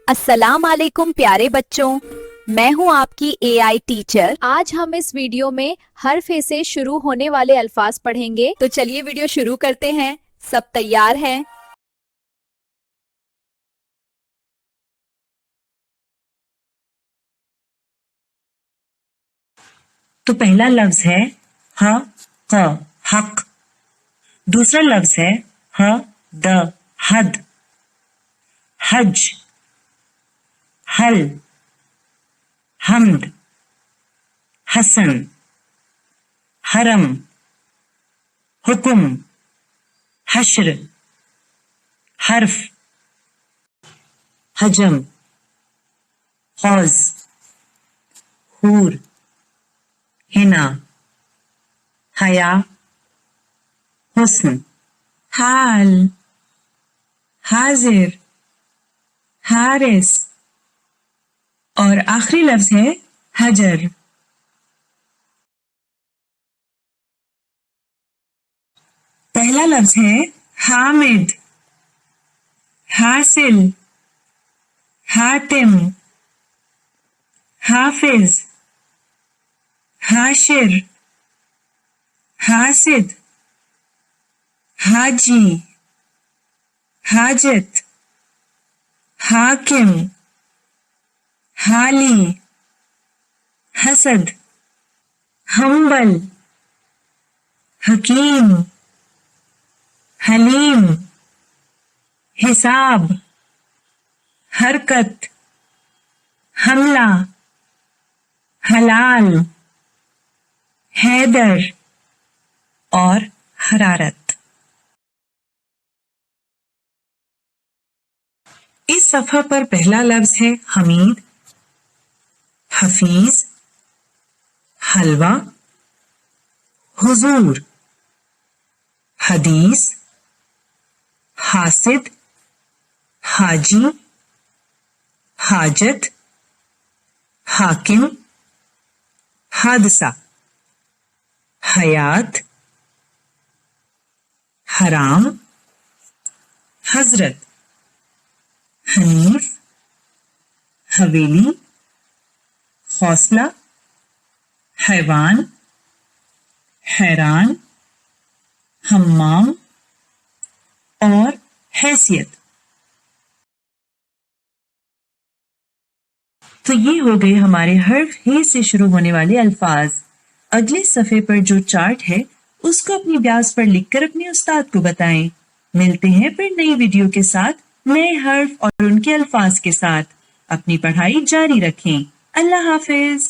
अस्सलाम वालेकुम प्यारे बच्चों, मैं हूं आपकी AI टीचर। आज हम इस वीडियो में हर्फ ए से शुरू होने वाले अल्फाज पढ़ेंगे। तो चलिए वीडियो शुरू करते हैं। सब तैयार हैं? तो पहला लफ्ज है ह क हक। दूसरा लफ्ज है ह द हद, हज, हल, हमद, हसन, हरम, हुक्म, हश्र, हर्फ, हजम, खौज, हूर, हिना, हया, हुस्न, हाल, हाजिर, हारिस और आखिरी लफ्ज है हजर। पहला लफ्ज है हामिद, हासिल, हातिम, हाफिज, हाशिर, हासिद, हाजी, हाजत, हाकिम, हाली, हसद, हम्बल, हकीम, हलीम, हिसाब, हरकत, हमला, हलाल, हैदर और हरारत। इस सफ़ा पर पहला लफ्ज है हमीद, हफीज, हलवा, हुजूर, हदीस, हासिद, हाजी, हाजत, हाकिम, हादसा, हयात, हराम, हजरत, हनीफ, हवेली, हौसला, हैवान, हैरान, हम्माम और हैसियत। तो ये हो गए हमारे हर्फ हे से शुरू होने वाले अल्फाज। अगले सफ़े पर जो चार्ट है उसको अपनी व्यास पर लिखकर अपने उस्ताद को बताएं। मिलते हैं फिर नई वीडियो के साथ, नए हर्फ और उनके अल्फाज के साथ। अपनी पढ़ाई जारी रखें। अल्लाह हाफिज।